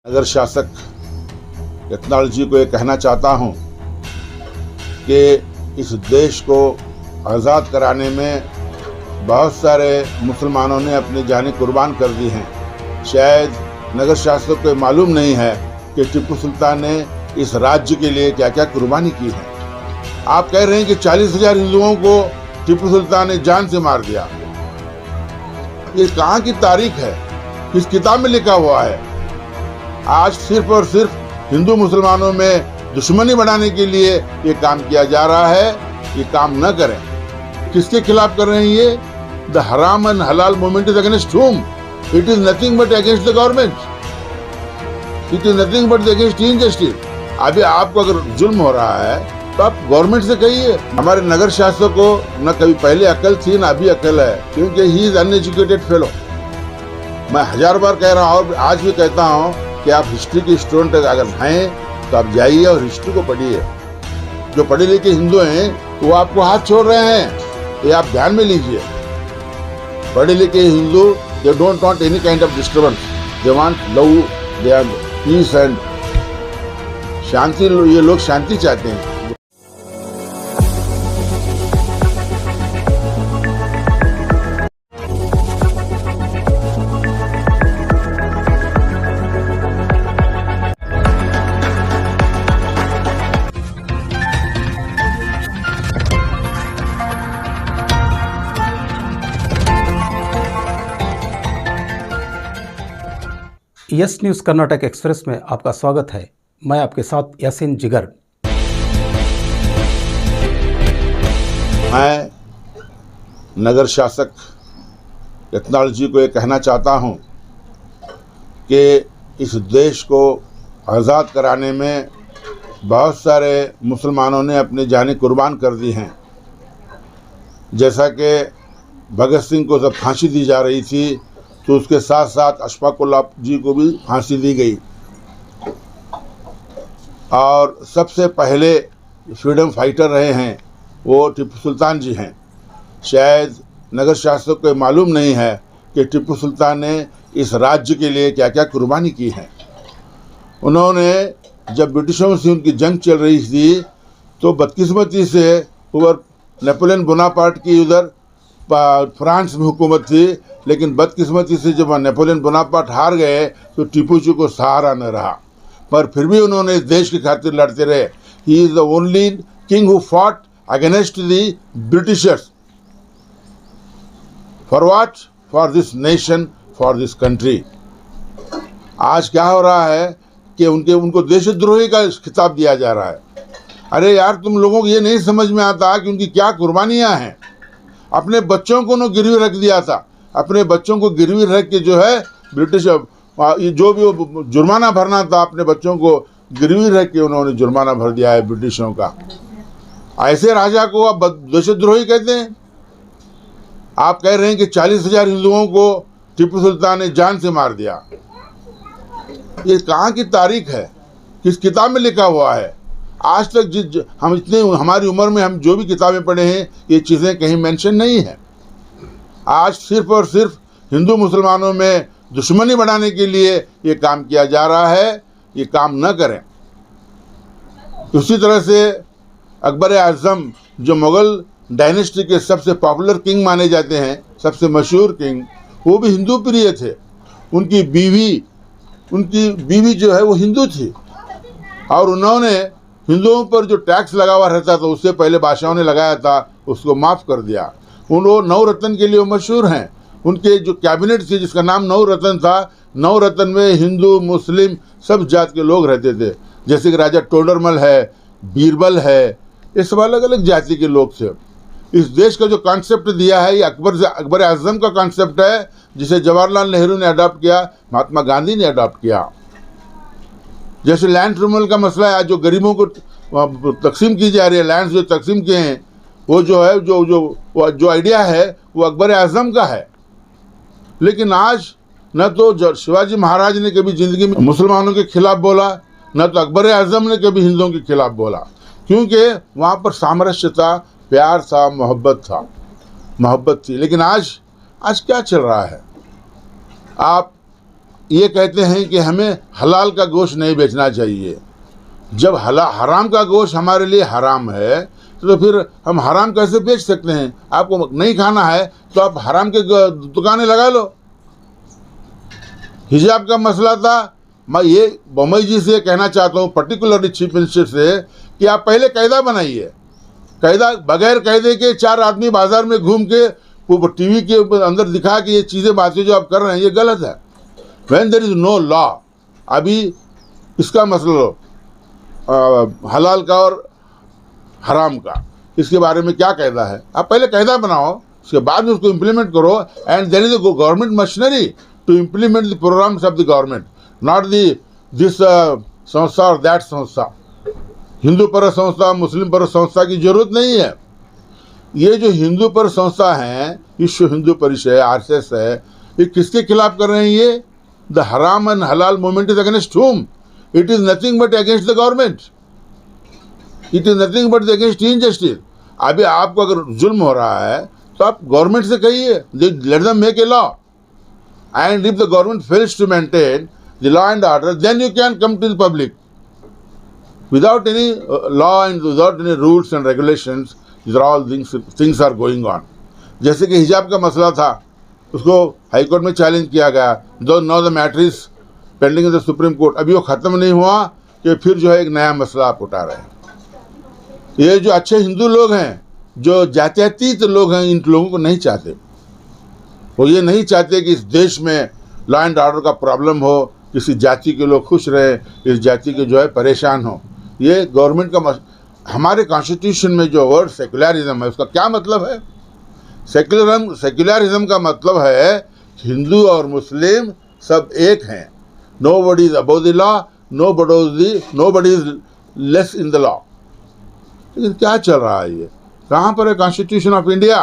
नगर शासक यत्नाल जी को ये कहना चाहता हूँ कि इस देश को आज़ाद कराने में बहुत सारे मुसलमानों ने अपनी जानें कुर्बान कर दी हैं। शायद नगर शासक को मालूम नहीं है कि टीपू सुल्तान ने इस राज्य के लिए क्या क्या कुर्बानी की है। आप कह रहे हैं कि 40,000 हिंदुओं को टीपू सुल्तान ने जान से मार दिया। ये कहाँ की तारीख है, किस किताब में लिखा हुआ है? आज सिर्फ और सिर्फ हिंदू मुसलमानों में दुश्मनी बढ़ाने के लिए ये काम किया जा रहा है। ये काम न करें। किसके खिलाफ कर रहे हैं ये? द हराम एंड हलाल movement is against whom? It is nothing but against the government. It is nothing but against injustice. अभी आपको अगर जुल्म हो रहा है तो आप गवर्नमेंट से कहिए। हमारे नगर शासक को न कभी पहले अकल थी न अभी अकल है, क्योंकि ही इज अनएजुकेटेड फेलो। मैं 1000 बार कह रहा हूँ और आज भी कहता हूँ कि आप हिस्ट्री के स्टूडेंट अगर हैं तो आप जाइए और हिस्ट्री को पढ़िए। जो पढ़े लिखे हिंदू हैं वो आपको हाथ छोड़ रहे हैं, ये आप ध्यान में लीजिए। पढ़े लिखे Hindu they don't want any kind of disturbance, they want love, they are peace and शांति। ये लोग शांति चाहते हैं। यस न्यूज़ कर्नाटक एक्सप्रेस में आपका स्वागत है। मैं आपके साथ यासीन जिगर। मैं नगर शासक यत्नाल जी को ये कहना चाहता हूँ कि इस देश को आज़ाद कराने में बहुत सारे मुसलमानों ने अपनी जानें कुर्बान कर दी हैं। जैसा कि भगत सिंह को जब फांसी दी जा रही थी तो उसके साथ साथ अशफाक उल्लाह जी को भी फांसी दी गई। और सबसे पहले फ्रीडम फाइटर रहे हैं वो टीपू सुल्तान जी हैं। शायद नगर शासक को मालूम नहीं है कि टीपू सुल्तान ने इस राज्य के लिए क्या क्या कुर्बानी की है। उन्होंने जब ब्रिटिशों से उनकी जंग चल रही थी तो बदकिस्मती से ऊपर नेपोलियन बोनापार्ट की उधर फ्रांस में हुकूमत थी, लेकिन बदकिस्मती से जब नेपोलियन बोनापार्ट हार गए तो टीपू जी को सहारा न रहा, पर फिर भी उन्होंने इस देश की खातिर लड़ते रहे। He is the only king who fought against the Britishers. For what? For this nation, for this country. आज क्या हो रहा है कि उनको देशद्रोही का खिताब दिया जा रहा है। अरे यार, तुम लोगों को ये नहीं समझ में आता कि उनकी क्या कुर्बानियाँ हैं। अपने बच्चों को उन्होंने गिरवी रख दिया था। अपने बच्चों को गिरवी रख के जो है ब्रिटिश जो भी वो जुर्माना भरना था, अपने बच्चों को गिरवी रख के उन्होंने जुर्माना भर दिया है ब्रिटिशों का। ऐसे राजा को आप देशद्रोही कहते हैं। आप कह रहे हैं कि 40,000 हिंदुओं को टीपू सुल्तान ने जान से मार दिया। ये कहाँ की तारीख है, किस किताब में लिखा हुआ है? आज तक हम इतने हमारी उम्र में हम जो भी किताबें पढ़े हैं ये चीज़ें कहीं मेंशन नहीं है। आज सिर्फ और सिर्फ हिंदू मुसलमानों में दुश्मनी बढ़ाने के लिए ये काम किया जा रहा है। ये काम न करें। उसी तरह से अकबर आज़म जो मुग़ल डायनेस्टी के सबसे पॉपुलर किंग माने जाते हैं, सबसे मशहूर किंग, वो भी हिंदू प्रिय थे। उनकी बीवी जो है वो हिंदू थी और उन्होंने हिंदुओं पर जो टैक्स लगा हुआ रहता था उससे पहले बादशाहों ने लगाया था, उसको माफ़ कर दिया। वो नवरत्न के लिए मशहूर हैं। उनके जो कैबिनेट थी जिसका नाम नवरत्न था, नवरत्न में हिंदू मुस्लिम सब जात के लोग रहते थे। जैसे कि राजा टोडरमल है, बीरबल है, ये सब अलग अलग जाति के लोग थे। इस देश का जो कॉन्सेप्ट दिया है ये अकबर आज़म का कॉन्सेप्ट है, जिसे जवाहरलाल नेहरू ने अडॉप्ट किया, महात्मा गांधी ने अडॉप्ट किया। जैसे लैंड ट्रिब्यूनल का मसला है, जो गरीबों को तकसीम की जा रही है, लैंड जो तकसीम किए हैं, वो जो है जो आइडिया है वो अकबर आज़म का है। लेकिन आज न तो शिवाजी महाराज ने कभी ज़िंदगी में मुसलमानों के खिलाफ बोला, न तो अकबर आज़म ने कभी हिंदुओं के खिलाफ बोला, क्योंकि वहाँ पर सामरस्य था, प्यार था, मोहब्बत थी। लेकिन आज क्या चल रहा है? आप ये कहते हैं कि हमें हलाल का गोश्त नहीं बेचना चाहिए। जब हराम का गोश्त हमारे लिए हराम है तो फिर हम हराम कैसे बेच सकते हैं? आपको नहीं खाना है तो आप हराम के दुकानें लगा लो। हिजाब का मसला था, मैं ये बम्बई जी से कहना चाहता हूँ, पर्टिकुलरली चीफ मिनिस्टर से, कि आप पहले कायदा बनाइए। कायदा बगैर कायदे के 4 आदमी बाजार में घूम के वो टीवी के अंदर दिखा कि ये चीज़ें बातें जो आप कर रहे हैं ये गलत है। When there is no law, अभी इसका मसला लो, हलाल का और हराम का, इसके बारे में क्या कायदा है? आप पहले कायदा बनाओ, उसके बाद में उसको इम्प्लीमेंट करो। And there is a government machinery to implement the programmes of the government, not this संस्था और दैट संस्था। हिंदू पर संस्था, मुस्लिम पर संस्था की जरूरत नहीं है। ये जो हिंदू पर संस्था है, विश्व हिंदू परिषद है, आरएसएस है, ये किसके खिलाफ कर रहे हैं? ये द हराम एंड हलाल movement is against whom? It is nothing but against the government. It is nothing but against injustice. अभी आपको अगर जुल्म हो रहा है तो आप गवर्नमेंट से कहिए, let them make a law. And if the government fails to maintain the law and order, then you can come to the public. Without any law and without any rules and regulations, these are all things are going on. जैसे कि हिजाब का मसला था, उसको high court में challenge किया गया, now the matter is pending in the supreme court. अभी वो ख़त्म नहीं हुआ कि फिर जो है एक नया मसला आप उठा रहे हैं। ये जो अच्छे हिंदू लोग हैं, जो जात्यातीत लोग हैं, इन लोगों को नहीं चाहते। वो ये नहीं चाहते कि इस देश में लॉ एंड ऑर्डर का प्रॉब्लम हो, किसी जाति के लोग खुश रहें, इस जाति के जो है परेशान हो। ये गवर्नमेंट का हमारे कॉन्स्टिट्यूशन में जो वर्ड सेक्युलरिज्म है, उसका क्या मतलब है? सेक्युलरिज्म का मतलब है हिंदू और मुस्लिम सब एक हैं। Nobody is above the law, nobody is less in the law. लेकिन क्या चल रहा है? ये कहाँ पर है constitution of India?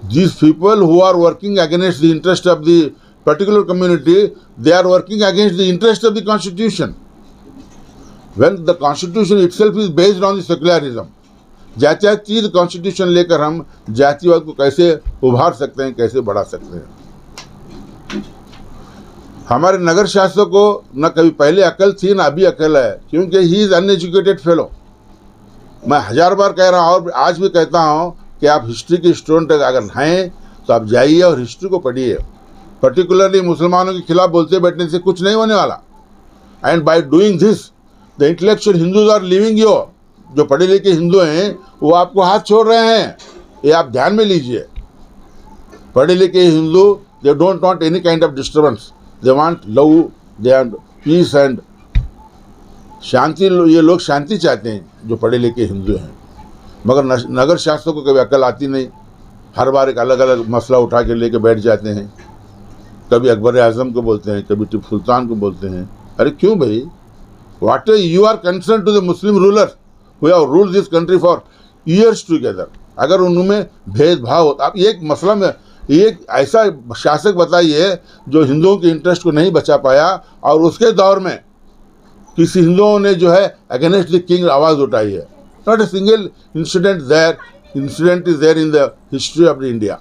These people who are working against the interest of the particular community, they are working against the interest of the constitution. When the constitution itself is based on the secularism, जातीय constitution लेकर हम जातिवाद को कैसे उभार सकते हैं, कैसे बढ़ा सकते हैं? हमारे नगर शासक को न कभी पहले अकल थी न अभी अकल है, क्योंकि ही इज़ अनएजुकेटेड फेलो। मैं 1000 बार कह रहा हूँ और आज भी कहता हूँ कि आप हिस्ट्री के स्टूडेंट अगर हैं तो आप जाइए और हिस्ट्री को पढ़िए। पर्टिकुलरली मुसलमानों के खिलाफ बोलते बैठने से कुछ नहीं होने वाला। And by doing this the intellectual Hindus are living you. जो पढ़े लिखे हिंदू हैं वो आपको हाथ छोड़ रहे हैं, ये आप ध्यान में लीजिए। पढ़े लिखे Hindu, they don't want any kind of disturbance, they want love, they want peace and शांति। ये लोग शांति चाहते हैं जो पढ़े लिखे हिंदू हैं, मगर नगर शासकों को कभी अकल आती नहीं। हर बार एक अलग अलग मसला उठा के लेके बैठ जाते हैं। कभी अकबर आजम को बोलते हैं, कभी टिपू सुल्तान को बोलते हैं। अरे क्यों भाई? What you are concern to the Muslim ruler who have ruled this country for years together. अगर उनमें भेदभाव होता, आप एक मसला में एक ऐसा शासक बताइए जो हिंदुओं के इंटरेस्ट को नहीं बचा पाया और उसके दौर में किसी हिंदुओं ने जो है अगेंस्ट द किंग आवाज़ उठाई है। Not a single incident is there in the history of the India.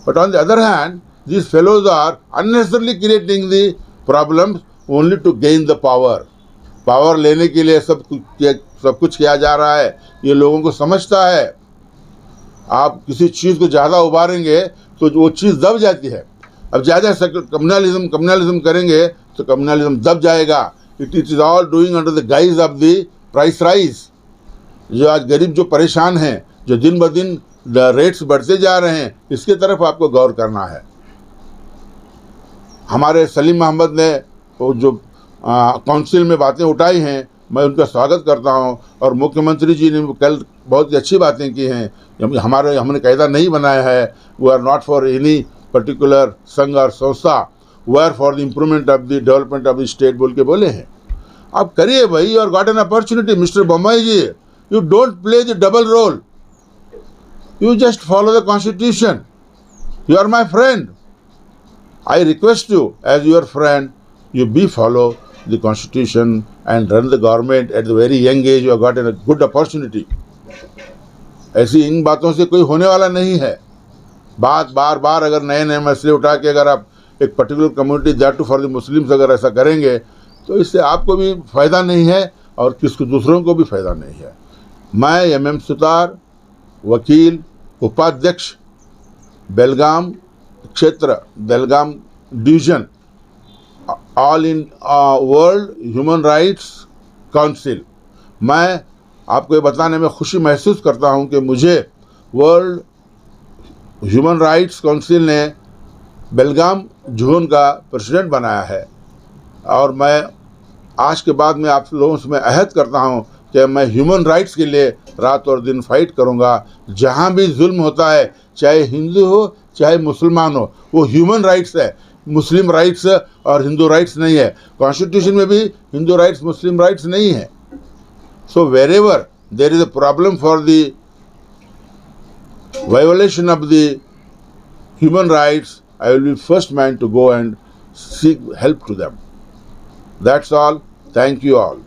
But on the other hand, these fellows are unnecessarily creating the problems only to gain the power. Power लेने के लिए सब कुछ किया जा रहा है, ये लोगों को समझता है। आप किसी चीज़ को ज़्यादा उभारेंगे तो वो चीज़ दब जाती है। अब ज़्यादा कम्युनलिज्म करेंगे तो कम्युनलिज्म दब जाएगा। It is all doing under the guys of the price rise. जो आज गरीब जो परेशान हैं, जो दिन ब दिन रेट्स बढ़ते जा रहे हैं, इसके तरफ आपको गौर करना है। हमारे सलीम अहमद ने वो जो काउंसिल में बातें उठाई हैं, मैं उनका स्वागत करता हूं। और मुख्यमंत्री जी ने कल बहुत ही अच्छी बातें की हैं। हमने कायदा नहीं बनाया है, we are not for any particular संघ और संस्था, we are for the improvement of the development of the state बोल के बोले हैं। आप करिए भाई, और got an opportunity. Mister Bombay ji, you don't play the double role, you just follow the constitution. You are my friend, I request you, as your friend, you follow the constitution and run the government at the very young age. You have got a good opportunity. ऐसी इन बातों से कोई होने वाला नहीं है। बार बार अगर नए नए मसले उठा के अगर आप एक particular community that too for the Muslims अगर ऐसा करेंगे तो इससे आपको भी फ़ायदा नहीं है और किसको दूसरों को भी फ़ायदा नहीं है। मैं MM सुतार, वकील, उपाध्यक्ष, बेलगाम क्षेत्र, Belgaum division, all in world human rights council, मैं आपको ये बताने में खुशी महसूस करता हूँ कि मुझे वर्ल्ड ह्यूमन राइट्स काउंसिल ने बेलगाम जोन का प्रेसिडेंट बनाया है। और मैं आज के बाद में आप लोगों से मैं अहद करता हूँ कि मैं ह्यूमन राइट्स के लिए रात और दिन फाइट करूँगा। जहाँ भी जुल्म होता है, चाहे हिंदू हो चाहे मुसलमान हो, वो ह्यूमन राइट्स है, मुस्लिम राइट्स और हिंदू राइट्स नहीं है। कॉन्स्टिट्यूशन में भी हिंदू राइट्स मुस्लिम राइट्स नहीं है। So wherever there is a problem for the violation of the human rights, I will be first man to go and seek help to them. That's all. Thank you all.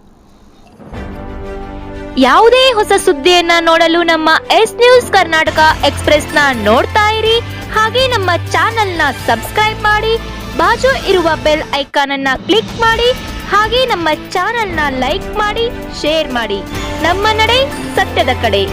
ಯಾವುದೇ ಹೊಸ ಸುದ್ದಿಯನ್ನ ನೋಡಲು ನಮ್ಮ S news Karnataka express ನ ನೋಡ್ತಾ ಇರಿ. ಹಾಗೆ ನಮ್ಮ channel ನ ಸಬ್ಸ್ಕ್ರೈಬ್ ಮಾಡಿ, ಬಾಜು ಇರುವ ಬೆಲ್ ಐಕಾನ್ ಅನ್ನ ಕ್ಲಿಕ್ ಮಾಡಿ. ಹಾಗೆ ನಮ್ಮ ಚಾನೆಲ್ ನ ಲೈಕ್ ಮಾಡಿ, ಶೇರ್ ಮಾಡಿ. ನಮ್ಮ ನಡೆ ಸತ್ಯದ ಕಡೆ.